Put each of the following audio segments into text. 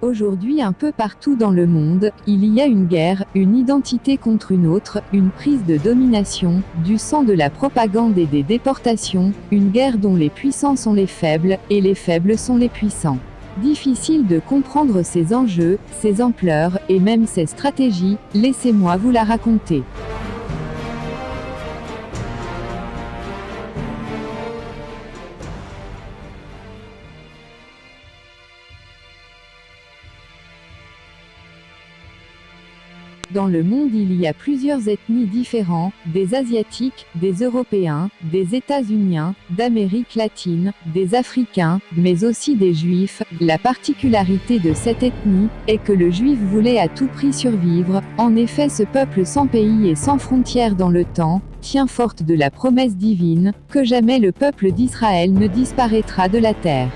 Aujourd'hui, un peu partout dans le monde, il y a une guerre, une identité contre une autre, une prise de domination, du sang, de la propagande et des déportations, une guerre dont les puissants sont les faibles, et les faibles sont les puissants. Difficile de comprendre ces enjeux, ces ampleurs, et même ces stratégies, laissez-moi vous la raconter. Dans le monde, il y a plusieurs ethnies différentes, des Asiatiques, des Européens, des États-Uniens, d'Amérique latine, des Africains, mais aussi des Juifs. La particularité de cette ethnie est que le Juif voulait à tout prix survivre. En effet, ce peuple sans pays et sans frontières dans le temps tient forte de la promesse divine que jamais le peuple d'Israël ne disparaîtra de la terre.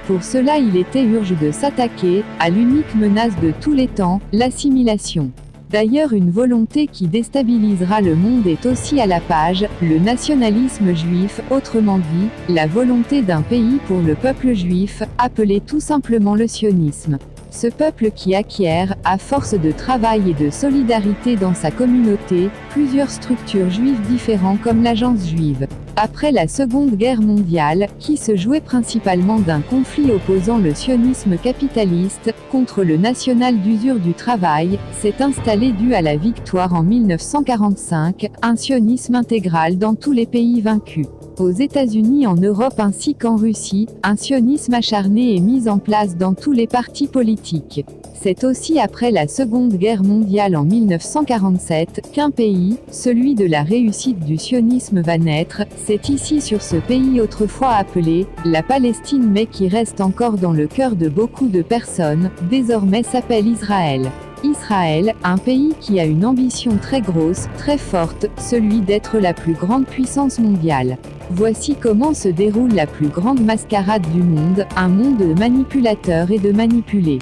Pour cela, il était urgent de s'attaquer à l'unique menace de tous les temps, l'assimilation. D'ailleurs, une volonté qui déstabilisera le monde est aussi à la page, le nationalisme juif, autrement dit, la volonté d'un pays pour le peuple juif, appelé tout simplement le sionisme. Ce peuple qui acquiert, à force de travail et de solidarité dans sa communauté, plusieurs structures juives différentes comme l'Agence juive. Après la Seconde Guerre mondiale, qui se jouait principalement d'un conflit opposant le sionisme capitaliste contre le national d'usure du travail, s'est installé dû à la victoire en 1945, un sionisme intégral dans tous les pays vaincus. Aux États-Unis, en Europe ainsi qu'en Russie, un sionisme acharné est mis en place dans tous les partis politiques. C'est aussi après la Seconde Guerre mondiale en 1947 qu'un pays, celui de la réussite du sionisme, va naître. C'est ici sur ce pays autrefois appelé la Palestine mais qui reste encore dans le cœur de beaucoup de personnes, désormais s'appelle Israël. Israël, un pays qui a une ambition très grosse, très forte, celui d'être la plus grande puissance mondiale. Voici comment se déroule la plus grande mascarade du monde, un monde de manipulateurs et de manipulés.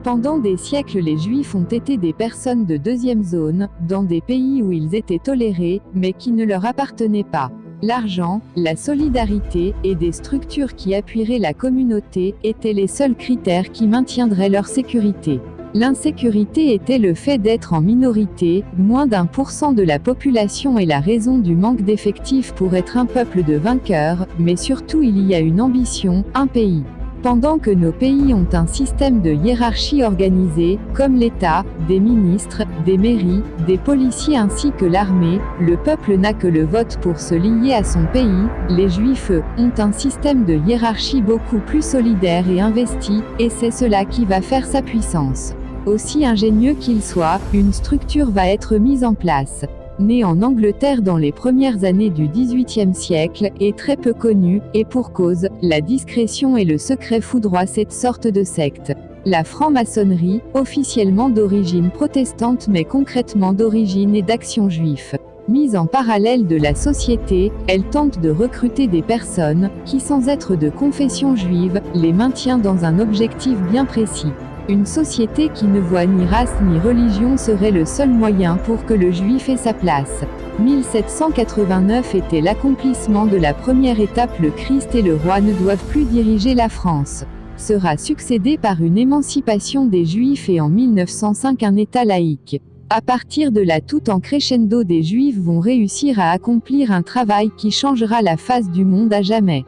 Pendant des siècles, les Juifs ont été des personnes de deuxième zone, dans des pays où ils étaient tolérés, mais qui ne leur appartenaient pas. L'argent, la solidarité, et des structures qui appuieraient la communauté, étaient les seuls critères qui maintiendraient leur sécurité. L'insécurité était le fait d'être en minorité, moins d'1% de la population et la raison du manque d'effectifs pour être un peuple de vainqueurs, mais surtout il y a une ambition, un pays. Pendant que nos pays ont un système de hiérarchie organisé, comme l'État, des ministres, des mairies, des policiers ainsi que l'armée, le peuple n'a que le vote pour se lier à son pays. Les Juifs, eux, ont un système de hiérarchie beaucoup plus solidaire et investi, et c'est cela qui va faire sa puissance. Aussi ingénieux qu'il soit, une structure va être mise en place. Né en Angleterre dans les premières années du XVIIIe siècle, et très peu connu, et pour cause, la discrétion et le secret foudroient cette sorte de secte. La franc-maçonnerie, officiellement d'origine protestante mais concrètement d'origine et d'action juif. Mise en parallèle de la société, elle tente de recruter des personnes, qui sans être de confession juive, les maintient dans un objectif bien précis. Une société qui ne voit ni race ni religion serait le seul moyen pour que le juif ait sa place. 1789 était l'accomplissement de la première étape. Le Christ et le roi ne doivent plus diriger la France. Sera succédé par une émancipation des juifs et en 1905 un État laïque. À partir de là, tout en crescendo, des juifs vont réussir à accomplir un travail qui changera la face du monde à jamais.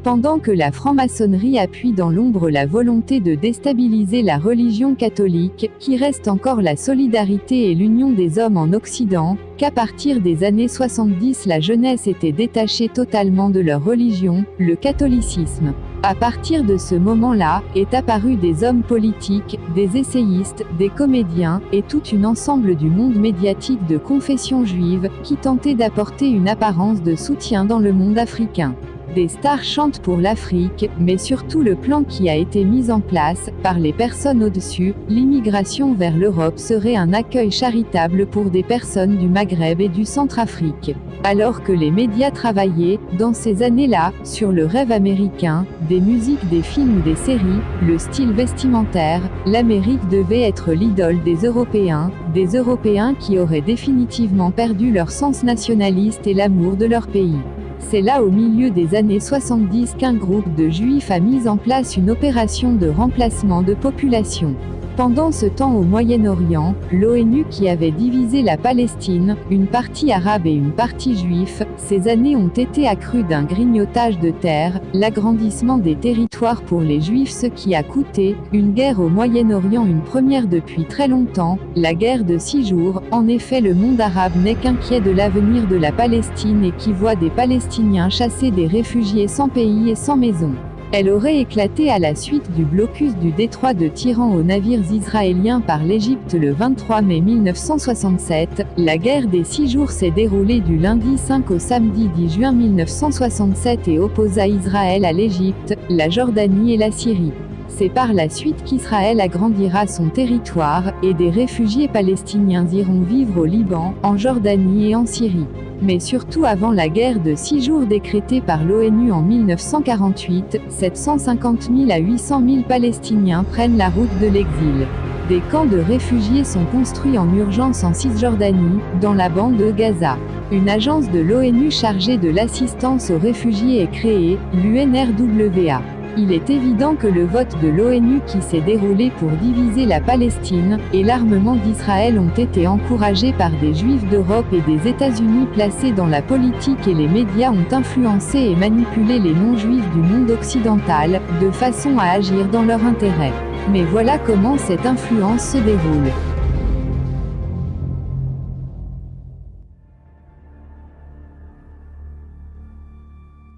Pendant que la franc-maçonnerie appuie dans l'ombre la volonté de déstabiliser la religion catholique, qui reste encore la solidarité et l'union des hommes en Occident, qu'à partir des années 70 la jeunesse était détachée totalement de leur religion, le catholicisme. À partir de ce moment-là, est apparu des hommes politiques, des essayistes, des comédiens, et tout un ensemble du monde médiatique de confession juive, qui tentait d'apporter une apparence de soutien dans le monde africain. Des stars chantent pour l'Afrique, mais surtout le plan qui a été mis en place, par les personnes au-dessus, l'immigration vers l'Europe serait un accueil charitable pour des personnes du Maghreb et du Centrafrique. Alors que les médias travaillaient, dans ces années-là, sur le rêve américain, des musiques, des films ou des séries, le style vestimentaire, l'Amérique devait être l'idole des Européens qui auraient définitivement perdu leur sens nationaliste et l'amour de leur pays. C'est là au milieu des années 70 qu'un groupe de Juifs a mis en place une opération de remplacement de population. Pendant ce temps au Moyen-Orient, l'ONU qui avait divisé la Palestine, une partie arabe et une partie juive, ces années ont été accrues d'un grignotage de terre, l'agrandissement des territoires pour les Juifs, ce qui a coûté une guerre au Moyen-Orient, une première depuis très longtemps, la guerre de 6 jours. En effet, le monde arabe n'est qu'inquiet de l'avenir de la Palestine et qui voit des Palestiniens chasser des réfugiés sans pays et sans maison. Elle aurait éclaté à la suite du blocus du détroit de Tiran aux navires israéliens par l'Égypte le 23 mai 1967. La guerre des 6 jours s'est déroulée du lundi 5 au samedi 10 juin 1967 et opposa Israël à l'Égypte, la Jordanie et la Syrie. C'est par la suite qu'Israël agrandira son territoire, et des réfugiés palestiniens iront vivre au Liban, en Jordanie et en Syrie. Mais surtout avant la guerre de 6 jours décrétée par l'ONU en 1948, 750 000 à 800 000 Palestiniens prennent la route de l'exil. Des camps de réfugiés sont construits en urgence en Cisjordanie, dans la bande de Gaza. Une agence de l'ONU chargée de l'assistance aux réfugiés est créée, l'UNRWA. Il est évident que le vote de l'ONU qui s'est déroulé pour diviser la Palestine, et l'armement d'Israël ont été encouragés par des Juifs d'Europe et des États-Unis placés dans la politique, et les médias ont influencé et manipulé les non-juifs du monde occidental, de façon à agir dans leur intérêt. Mais voilà comment cette influence se déroule.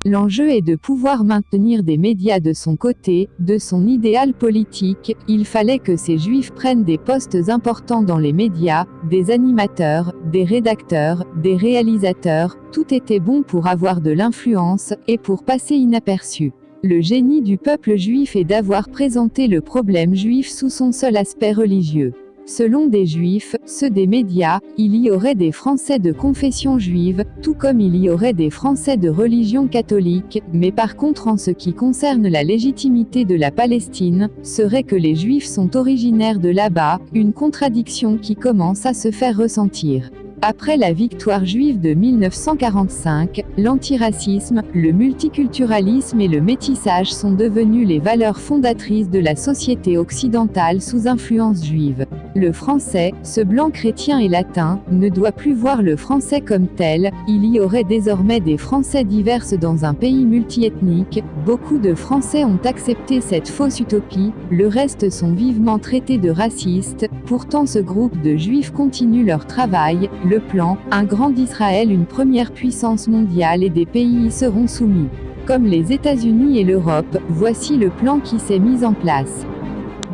L'enjeu est de pouvoir maintenir des médias de son côté, de son idéal politique. Il fallait que ces Juifs prennent des postes importants dans les médias, des animateurs, des rédacteurs, des réalisateurs. Tout était bon pour avoir de l'influence, et pour passer inaperçu. Le génie du peuple juif est d'avoir présenté le problème juif sous son seul aspect religieux. Selon des Juifs, ceux des médias, il y aurait des Français de confession juive, tout comme il y aurait des Français de religion catholique, mais par contre en ce qui concerne la légitimité de la Palestine, serait que les Juifs sont originaires de là-bas, une contradiction qui commence à se faire ressentir. Après la victoire juive de 1945, l'antiracisme, le multiculturalisme et le métissage sont devenus les valeurs fondatrices de la société occidentale sous influence juive. Le français, ce blanc chrétien et latin, ne doit plus voir le français comme tel. Il y aurait désormais des Français divers dans un pays multiethnique. Beaucoup de Français ont accepté cette fausse utopie, le reste sont vivement traités de racistes. Pourtant ce groupe de Juifs continue leur travail. Le plan, un grand Israël, une première puissance mondiale, et des pays y seront soumis. Comme les États-Unis et l'Europe, voici le plan qui s'est mis en place.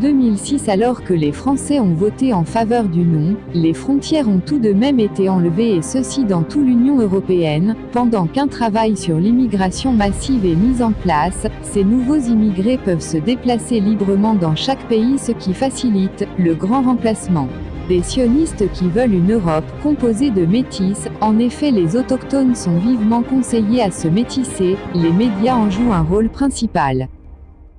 2006. Alors que les Français ont voté en faveur du non, les frontières ont tout de même été enlevées, et ceci dans toute l'Union européenne, pendant qu'un travail sur l'immigration massive est mis en place. Ces nouveaux immigrés peuvent se déplacer librement dans chaque pays, ce qui facilite le grand remplacement. Des sionistes qui veulent une Europe composée de métis. En effet, les autochtones sont vivement conseillés à se métisser, les médias en jouent un rôle principal.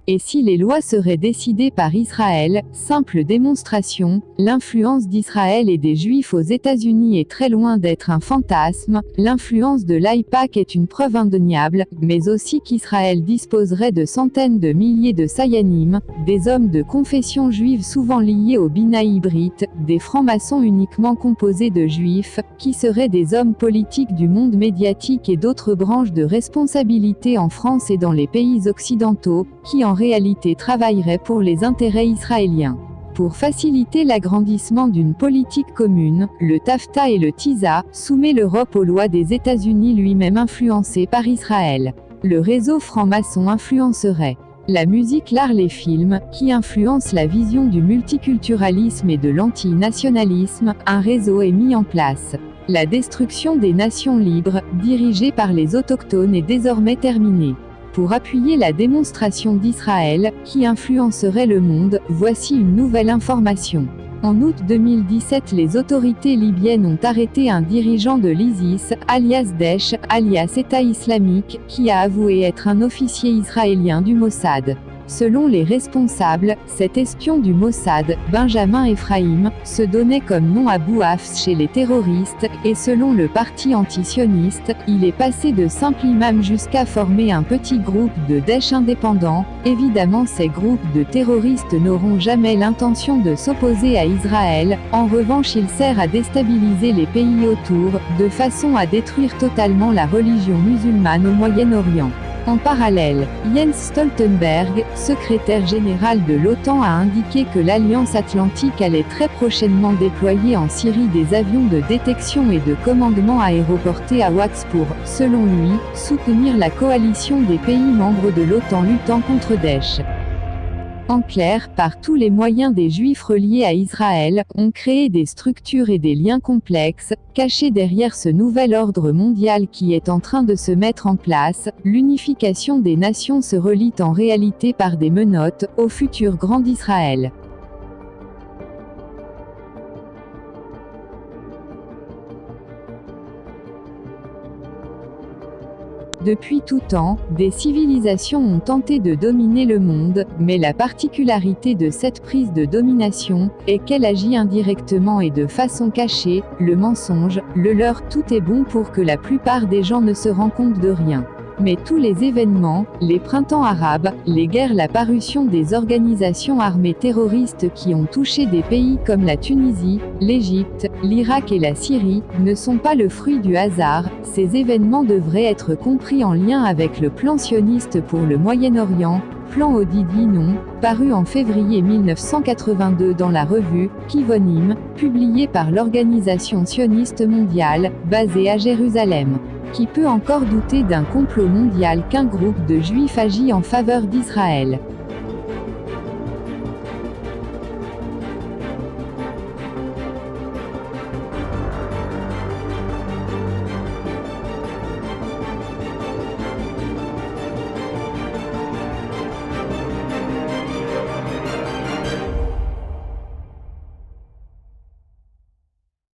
Et si les lois seraient décidées par Israël? Simple démonstration, l'influence d'Israël et des Juifs aux États-Unis est très loin d'être un fantasme. L'influence de l'AIPAC est une preuve indéniable, mais aussi qu'Israël disposerait de centaines de milliers de Sayanim, des hommes de confession juive souvent liés au Bina Ivrit, des francs-maçons uniquement composés de Juifs, qui seraient des hommes politiques du monde médiatique et d'autres branches de responsabilité en France et dans les pays occidentaux, qui en réalité travaillerait pour les intérêts israéliens. Pour faciliter l'agrandissement d'une politique commune, le TAFTA et le TISA soumet l'Europe aux lois des États-Unis, lui-même influencé par Israël. Le réseau franc-maçon influencerait la musique, l'art, les films, qui influencent la vision du multiculturalisme et de l'antinationalisme. Un réseau est mis en place. La destruction des nations libres, dirigée par les autochtones, est désormais terminée. Pour appuyer la démonstration d'Israël, qui influencerait le monde, voici une nouvelle information. En août 2017, les autorités libyennes ont arrêté un dirigeant de l'ISIS, alias Daesh, alias État islamique, qui a avoué être un officier israélien du Mossad. Selon les responsables, cet espion du Mossad, Benjamin Ephraim, se donnait comme nom Abou Hafs chez les terroristes, et selon le parti antisioniste, il est passé de simple imam jusqu'à former un petit groupe de Daesh indépendants. Évidemment, ces groupes de terroristes n'auront jamais l'intention de s'opposer à Israël, en revanche il sert à déstabiliser les pays autour, de façon à détruire totalement la religion musulmane au Moyen-Orient. En parallèle, Jens Stoltenberg, secrétaire général de l'OTAN, a indiqué que l'Alliance Atlantique allait très prochainement déployer en Syrie des avions de détection et de commandement aéroportés à Wax pour, selon lui, soutenir la coalition des pays membres de l'OTAN luttant contre Daesh. En clair, par tous les moyens, des Juifs reliés à Israël ont créé des structures et des liens complexes, cachés derrière ce nouvel ordre mondial qui est en train de se mettre en place. L'unification des nations se relie en réalité par des menottes au futur Grand d'Israël. Depuis tout temps, des civilisations ont tenté de dominer le monde, mais la particularité de cette prise de domination est qu'elle agit indirectement et de façon cachée. Le mensonge, le leurre, tout est bon pour que la plupart des gens ne se rendent compte de rien. Mais tous les événements, les printemps arabes, les guerres, la parution des organisations armées terroristes qui ont touché des pays comme la Tunisie, l'Égypte, l'Irak et la Syrie, ne sont pas le fruit du hasard. Ces événements devraient être compris en lien avec le plan sioniste pour le Moyen-Orient, plan Odidi non, paru en février 1982 dans la revue Kivonim, publiée par l'Organisation sioniste mondiale, basée à Jérusalem. Qui peut encore douter d'un complot mondial qu'un groupe de Juifs agit en faveur d'Israël?